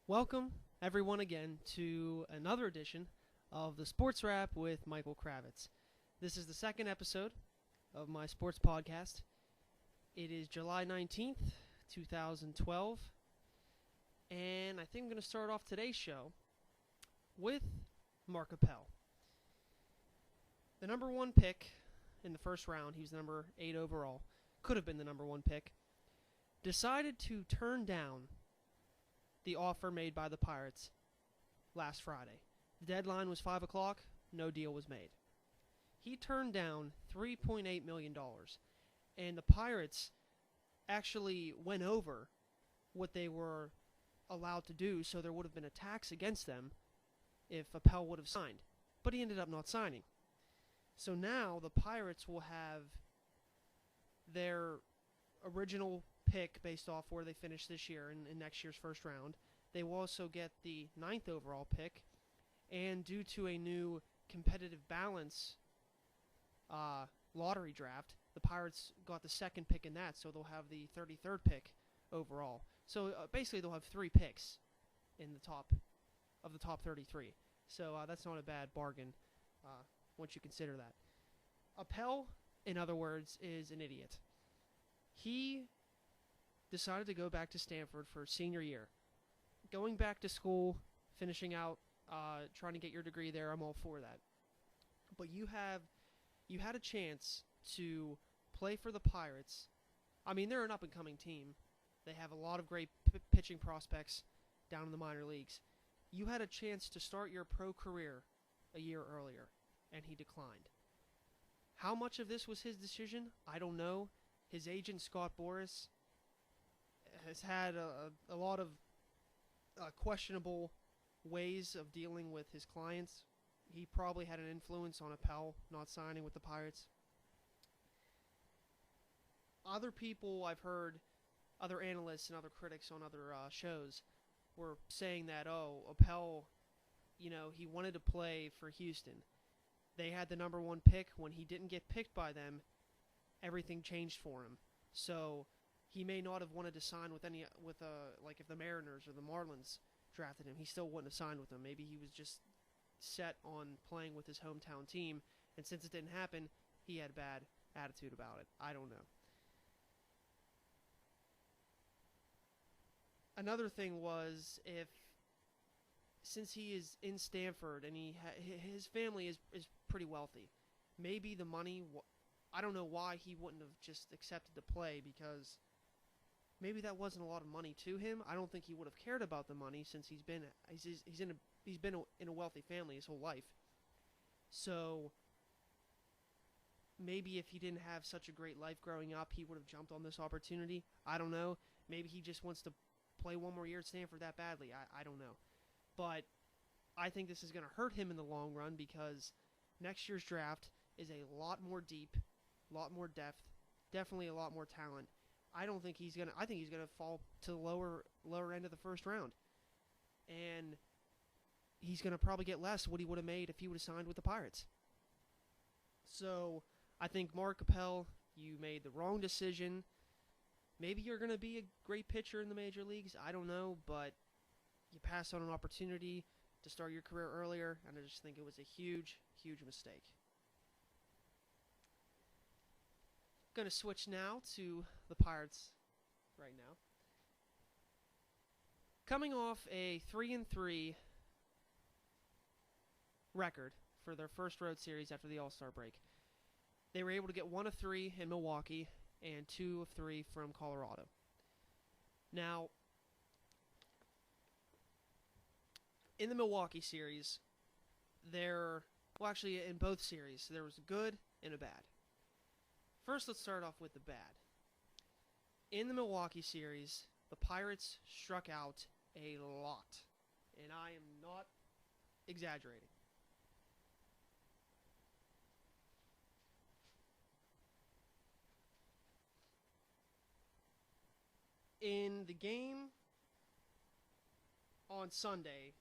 Welcome, everyone, again to another edition of the Sports Wrap with Michael Kravetz. This is the second episode of my sports podcast. It is July 19th, 2012, and I think I'm going to start off today's show with Mark Appel. The number one pick in the first round, he was the number 8 overall, could have been the number one pick, decided to turn down the offer made by the Pirates last Friday. The deadline was 5 o'clock. No deal was made. He turned down $3.8 million, and the Pirates actually went over what they were allowed to do, so there would have been a tax against them if Appel would have signed. But he ended up not signing. So now the Pirates will have their original pick based off where they finished this year in next year's first round. They will also get the 9th overall pick, and due to a new competitive balance lottery draft, the Pirates got the second pick in that, so they'll have the 33rd pick overall. So basically they'll have 3 picks in the top 33. So that's not a bad bargain once you consider that. Appel, in other words, is an idiot. He decided to go back to Stanford for senior year. Going back to school, finishing out, trying to get your degree there, I'm all for that. But you had a chance to play for the Pirates. I mean, they're an up-and-coming team. They have a lot of great pitching prospects down in the minor leagues. You had a chance to start your pro career a year earlier, and he declined. How much of this was his decision? I don't know. His agent, Scott Boras, has had a lot of questionable ways of dealing with his clients. He probably had an influence on Appel not signing with the Pirates. Other people I've heard, other analysts and other critics on other shows, were saying that, Appel, he wanted to play for Houston. They had the number one pick. When he didn't get picked by them, everything changed for him. So he may not have wanted to sign with like if the Mariners or the Marlins drafted him, he still wouldn't have signed with them. Maybe he was just set on playing with his hometown team, and since it didn't happen, he had a bad attitude about it. I don't know. Another thing was, since he is in Stanford and his family is pretty wealthy, maybe the money, I don't know why he wouldn't have just accepted to play, because maybe that wasn't a lot of money to him. I don't think he would have cared about the money, since he's been in a wealthy family his whole life. So maybe if he didn't have such a great life growing up, he would have jumped on this opportunity. I don't know. Maybe he just wants to play one more year at Stanford that badly. I don't know. But I think this is going to hurt him in the long run, because next year's draft is a lot more deep, a lot more depth, definitely a lot more talent. I think he's gonna fall to the lower end of the first round, and he's gonna probably get less what he would have made if he would have signed with the Pirates. So I think, Mark Appel, you made the wrong decision. Maybe you're gonna be a great pitcher in the major leagues. I don't know, but you passed on an opportunity to start your career earlier, and I just think it was a huge, huge mistake. Going to switch now to the Pirates right now. Coming off a 3-3 record for their first road series after the All-Star break, they were able to get 1 of 3 in Milwaukee and 2 of 3 from Colorado. Now, in the Milwaukee series, in both series, there was a good and a bad. First, let's start off with the bad. In the Milwaukee series, the Pirates struck out a lot, and I am not exaggerating. In the game on Sunday,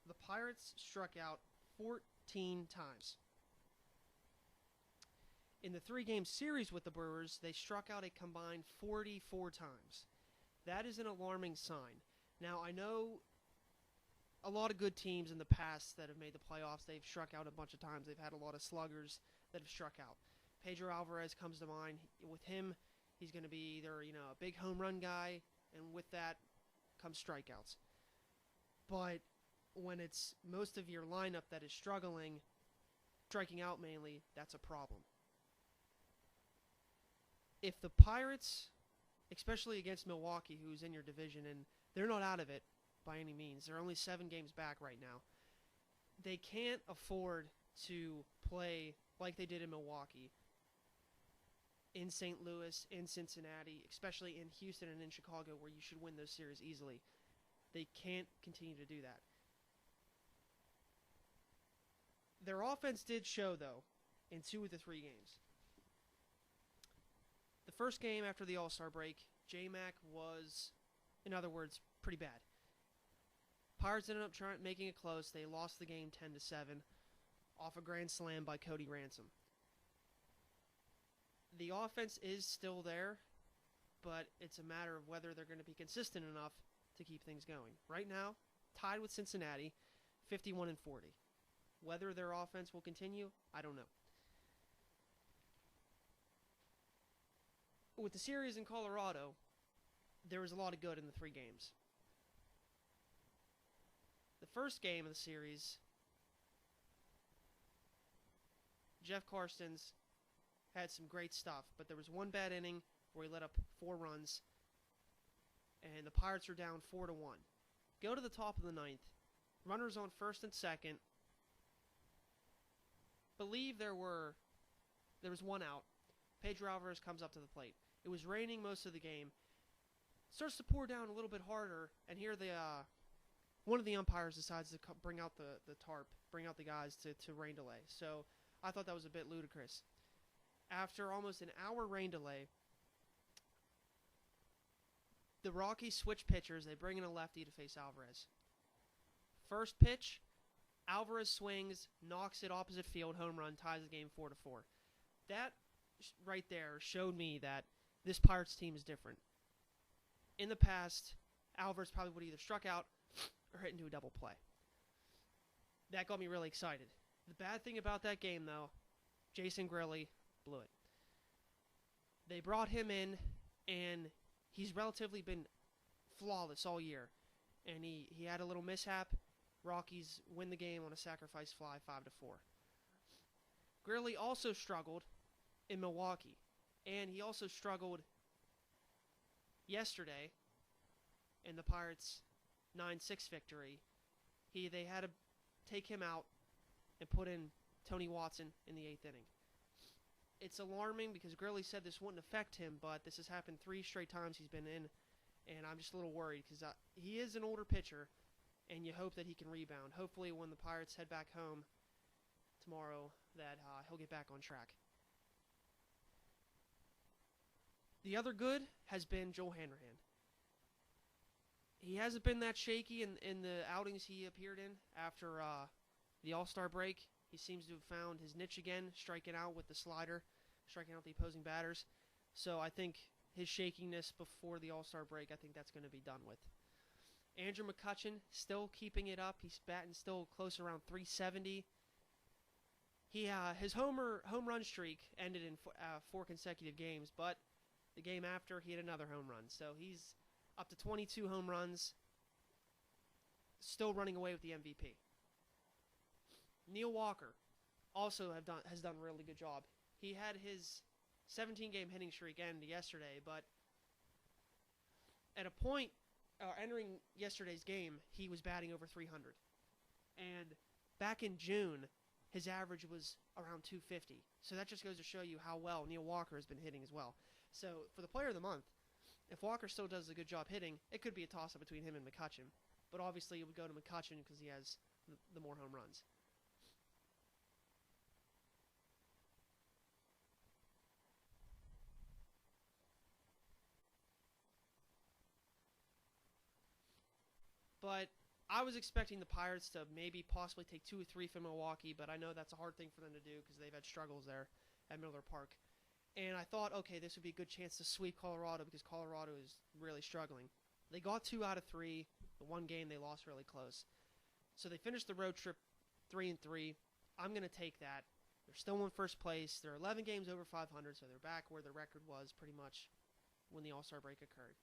the Pirates struck out 14 times. In the 3-game series with the Brewers, they struck out a combined 44 times. That is an alarming sign. Now, I know a lot of good teams in the past that have made the playoffs. They've struck out a bunch of times. They've had a lot of sluggers that have struck out. Pedro Alvarez comes to mind. With him, he's going to be either a big home run guy, and with that comes strikeouts. But when it's most of your lineup that is struggling, striking out mainly, that's a problem. If the Pirates, especially against Milwaukee, who's in your division, and they're not out of it by any means, they're only 7 games back right now, they can't afford to play like they did in Milwaukee, in St. Louis, in Cincinnati, especially in Houston and in Chicago, where you should win those series easily. They can't continue to do that. Their offense did show, though, in 2 of the 3 games. The first game after the All-Star break, J-Mac was, in other words, pretty bad. Pirates ended up making it close. They lost the game 10-7 off a grand slam by Cody Ransom. The offense is still there, but it's a matter of whether they're going to be consistent enough to keep things going. Right now, tied with Cincinnati, 51-40. Whether their offense will continue, I don't know. With the series in Colorado, there was a lot of good in the 3 games. The first game of the series, Jeff Karstens had some great stuff, but there was one bad inning where he let up 4 runs, and the Pirates are down 4-1. Go to the top of the 9th. Runners on first and second. Believe there was 1 out. Pedro Alvarez comes up to the plate. It was raining most of the game. Starts to pour down a little bit harder, and here one of the umpires decides to bring out the tarp, bring out the guys to rain delay. So I thought that was a bit ludicrous. After almost an hour rain delay, the Rockies switch pitchers. They bring in a lefty to face Alvarez. First pitch, Alvarez swings, knocks it opposite field, home run, ties the game 4-4. That right there showed me that this Pirates team is different. In the past, Alvarez probably would have either struck out or hit into a double play. That got me really excited. The bad thing about that game, though, Jason Grilli blew it. They brought him in, and he's relatively been flawless all year. And he had a little mishap. Rockies win the game on a sacrifice fly, 5-4. Grilli also struggled in Milwaukee, and he also struggled yesterday in the Pirates' 9-6 victory. They had to take him out and put in Tony Watson in the 8th inning. It's alarming because Grilli said this wouldn't affect him, but this has happened 3 straight times he's been in, and I'm just a little worried because he is an older pitcher, and you hope that he can rebound. Hopefully when the Pirates head back home tomorrow that he'll get back on track. The other good has been Joel Hanrahan. He hasn't been that shaky in the outings he appeared in after the All-Star break. He seems to have found his niche again, striking out with the slider, striking out the opposing batters. So I think his shakiness before the All-Star break, I think that's going to be done with. Andrew McCutchen still keeping it up. He's batting still close around 370. His home run streak ended in 4 consecutive games, but the game after he had another home run. So he's up to 22 home runs, still running away with the MVP. Neil Walker also has done a really good job. He had his 17-game hitting streak end yesterday, but at a point entering yesterday's game, he was batting over 300. And back in June, his average was around 250. So that just goes to show you how well Neil Walker has been hitting as well. So for the player of the month, if Walker still does a good job hitting, it could be a toss-up between him and McCutchen. But obviously it would go to McCutchen because he has the more home runs. But I was expecting the Pirates to maybe possibly take 2 or 3 from Milwaukee, but I know that's a hard thing for them to do because they've had struggles there at Miller Park. And I thought, okay, this would be a good chance to sweep Colorado because Colorado is really struggling. They got 2 out of 3. The one game they lost really close. So they finished the road trip 3-3. I'm going to take that. They're still in first place. They're 11 games over 500, so they're back where the record was pretty much when the All-Star break occurred.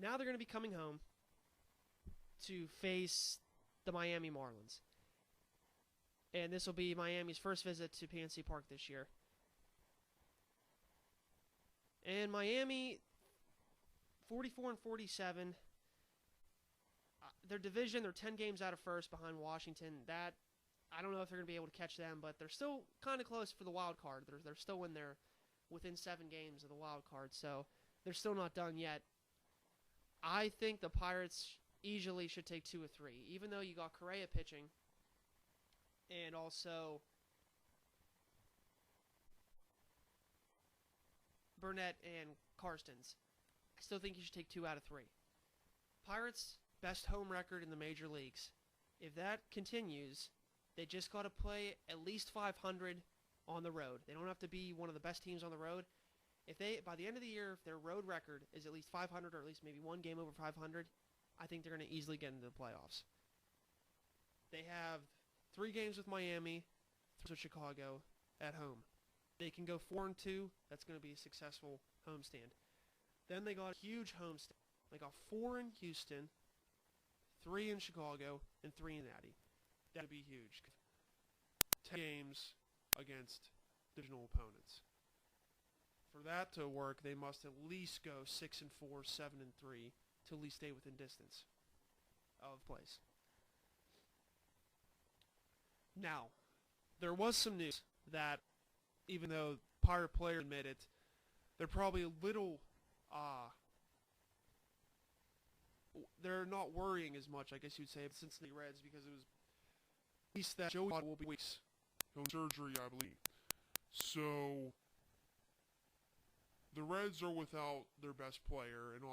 Now they're going to be coming home to face the Miami Marlins. And this will be Miami's first visit to PNC Park this year. And Miami, 44-47. Their division, they're 10 games out of first behind Washington. That, I don't know if they're going to be able to catch them, but they're still kind of close for the wild card. They're still in there within 7 games of the wild card, so they're still not done yet. I think the Pirates easily should take 2 or 3, even though you got Correa pitching and also Burnett and Karstens. I still think you should take 2 out of 3. Pirates, best home record in the major leagues. If that continues, they just got to play at least 500 on the road. They don't have to be one of the best teams on the road. If they, by the end of the year, if their road record is at least 500 or at least maybe one game over 500, I think they're going to easily get into the playoffs. They have 3 games with Miami, 3 with Chicago at home. They can go 4-2. That's going to be a successful homestand. Then they got a huge homestand. They got 4 in Houston, 3 in Chicago, and 3 in Cincinnati. That would be huge. 10 games against divisional opponents. For that to work, they must at least go 6-4, 7-3 to at least stay within distance of place. Now, there was some news that, even though Pirate players admit it, they're probably a little, they're not worrying as much, I guess you'd say, of Cincinnati Reds, because it was at least that Joey will be weeks from surgery, I believe. So the Reds are without their best player and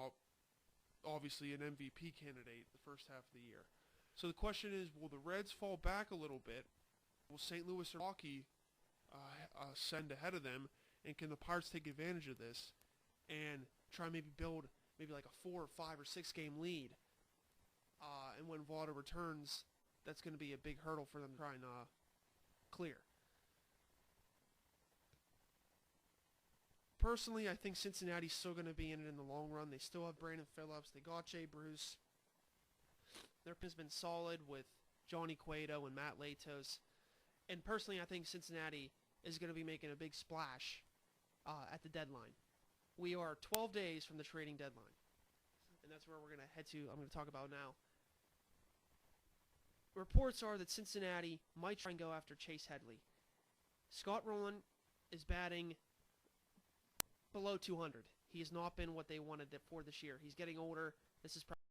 obviously an MVP candidate the first half of the year. So the question is, will the Reds fall back a little bit? Will St. Louis or Milwaukee send ahead of them? And can the Pirates take advantage of this and try maybe build maybe like a 4 or 5 or 6 game lead? And when Vaughn returns, that's going to be a big hurdle for them to try and clear. Personally, I think Cincinnati's still going to be in it in the long run. They still have Brandon Phillips. They got Jay Bruce. Their team has been solid with Johnny Cueto and Matt Latos. And personally, I think Cincinnati is going to be making a big splash at the deadline. We are 12 days from the trading deadline. And that's where we're going to head to. I'm going to talk about now. Reports are that Cincinnati might try and go after Chase Headley. Scott Rowland is batting below 200. He has not been what they wanted for this year. He's getting older. This is